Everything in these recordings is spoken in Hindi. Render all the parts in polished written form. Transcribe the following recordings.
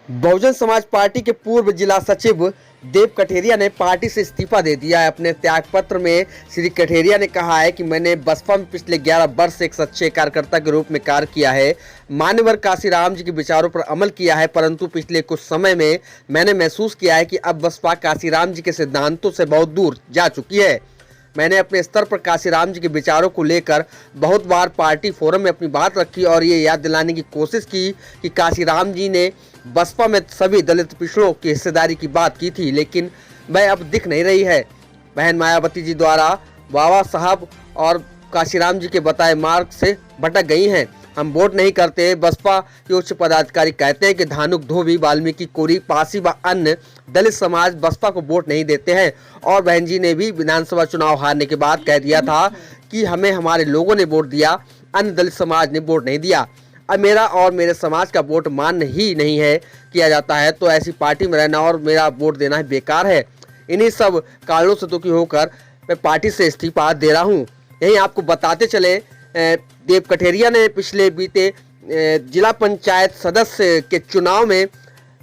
बहुजन समाज पार्टी के पूर्व जिला सचिव देव कठेरिया ने पार्टी से इस्तीफा दे दिया है। अपने त्यागपत्र में श्री कठेरिया ने कहा है कि मैंने बसपा में पिछले 11 वर्ष से एक सच्चे कार्यकर्ता के रूप में कार्य किया है। मान्यवर काशीराम जी के विचारों पर अमल किया है, परंतु पिछले कुछ समय में मैंने महसूस किया है कि अब बसपा काशीराम जी के सिद्धांतों से बहुत दूर जा चुकी है। मैंने अपने स्तर पर काशीराम जी के विचारों को लेकर बहुत बार पार्टी फोरम में अपनी बात रखी और ये याद दिलाने की कोशिश की कि काशीराम जी ने बसपा में सभी दलित पिछड़ों की हिस्सेदारी की बात की थी, लेकिन वह अब दिख नहीं रही है। बहन मायावती जी द्वारा बाबा साहब और काशीराम जी के बताए मार्ग से भटक गई हैं। हम वोट नहीं करते। बसपा के उच्च पदाधिकारी कहते हैं कि धानुक, धोबी, वाल्मीकि, कोरी, पासी व अन्य दलित समाज बसपा को वोट नहीं देते हैं। और बहन जी ने भी विधानसभा चुनाव हारने के बाद कह दिया था कि हमें हमारे लोगों ने वोट दिया, अन्य दलित समाज ने वोट नहीं दिया। अब मेरा और मेरे समाज का वोट मान्य ही नहीं है किया जाता है, तो ऐसी पार्टी में रहना और मेरा वोट देना ही बेकार है। इन्हीं सब कारणों से दुखी होकर मैं पार्टी से इस्तीफा दे रहा हूँ। यही आपको बताते चले, देव कठेरिया ने पिछले बीते जिला पंचायत सदस्य के चुनाव में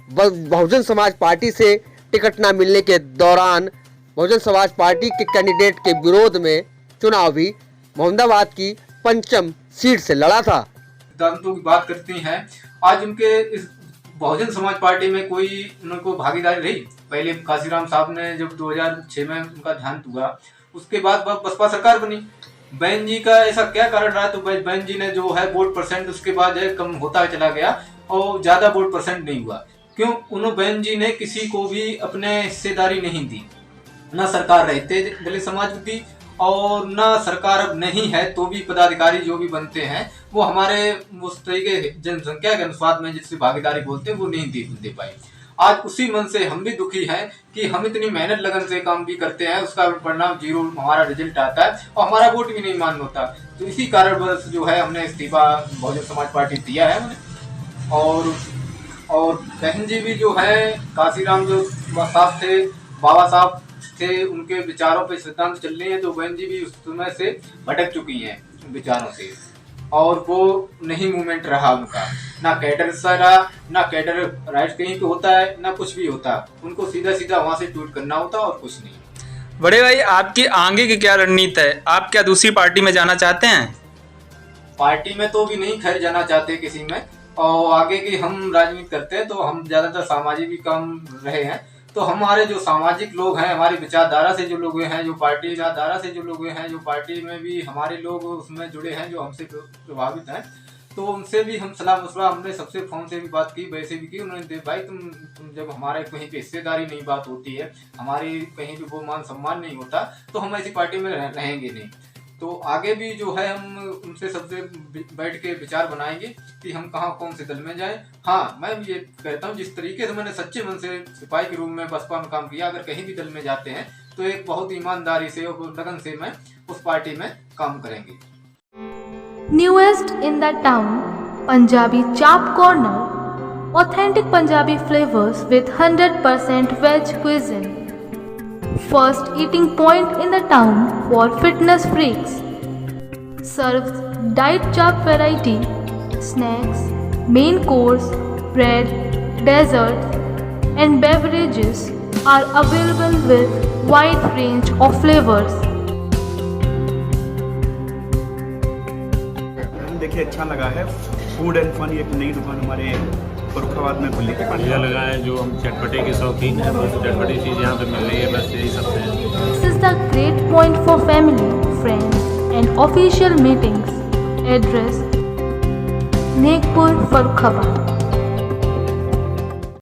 बहुजन समाज पार्टी से टिकट न मिलने के दौरान बहुजन समाज पार्टी के कैंडिडेट के विरोध में चुनाव भी मोहम्मदाबाद की पंचम सीट से लड़ा था। सिद्धांतों की बात करती हैं। आज उनके इस बहुजन समाज पार्टी में कोई उनको भागीदारी रही। पहले काशीराम साहब ने जब 2006 में उनका ध्यान हुआ, उसके बाद बसपा सरकार बनी। बहन जी का ऐसा क्या कारण रहा? तो बहन जी ने जो है वोट परसेंट उसके बाद है कम होता चला गया और ज्यादा वोट परसेंट नहीं हुआ। क्यों? उन्होंने बहन जी ने किसी को भी अपने हिस्सेदारी नहीं दी। न सरकार रहते दलित समाज की और न सरकार अब नहीं है तो भी पदाधिकारी जो भी बनते हैं वो हमारे उस तरीके जनसंख्या के अनुसार में जिससे भागीदारी बोलते हैं वो नहीं दे पाई। आज उसी मन से हम भी दुखी हैं कि हम इतनी मेहनत लगन से काम भी करते हैं, उसका परिणाम जीरो हमारा रिजल्ट आता है और हमारा वोट भी नहीं मान्य होता। तो इसी कारण बस जो है हमने इस्तीफा बहुजन समाज पार्टी दिया है हमने। और बहन जी भी जो है काशीराम जो साहब थे, बाबा साहब थे, उनके विचारों पे सिद्धांत चल रहे हैं, तो बहन जी भी उस समय से भटक चुकी हैं विचारों से और वो नहीं मूवमेंट रहा उनका। ना कैडर सा रहा, ना कैडर राइट कहीं पे होता है, ना कुछ भी होता। उनको सीधा सीधा वहां से ट्वीट करना होता और कुछ नहीं। बड़े भाई, आपकी आगे की क्या रणनीति है? आप क्या दूसरी पार्टी में जाना चाहते हैं? पार्टी में तो भी नहीं खैर जाना चाहते किसी में, और आगे की हम राजनीति करते हैं तो हम ज्यादातर सामाजिक भी काम रहे हैं। तो हमारे जो सामाजिक लोग हैं, हमारी विचारधारा से जो लोग हैं, जो पार्टी विचारधारा से जो लोग हैं, जो पार्टी में भी हमारे लोग उसमें जुड़े हैं, जो हमसे प्रभावित हैं, तो उनसे भी हम सलाह मशवरा, हमने सबसे फोन से भी बात की, वैसे भी की। उन्होंने भाई तुम जब हमारे कहीं पे हिस्सेदारी नहीं बात होती है, हमारी कहीं भी वो मान सम्मान नहीं होता, तो हम ऐसी पार्टी में रहेंगे नहीं। तो आगे भी जो है हम उनसे सबसे बैठ के विचार बनाएंगे कि हम कहाँ कौन से दल में जाएं। हाँ, मैं भी ये कहता हूँ जिस तरीके से मैंने सच्चे मन से सिपाही के रूप में बसपा में काम किया, अगर कहीं भी दल में जाते हैं तो एक बहुत ईमानदारी से और लगन से मैं उस पार्टी में काम करेंगे। Newest in the town, Punjabi Chap Corner, authentic Punjabi flavors with 100% veg cuisine. First eating point in the town for fitness freaks. Serves diet chap variety, snacks, main course, bread, desserts and beverages are available with wide range of flavors. देखिए अच्छा लगा है। फूड एंड फन एक नई दुकान हमारे फर्रुखाबाद में खुली है। बढ़िया लगा है। जो हम चटपटे के शौकीन हैं, बस चटपटी चीज़ यहाँ पे मिल रही है, बस यही सबसे। This is the great point for family, friends and official meetings. Address: Nagpur, Farrukhabad.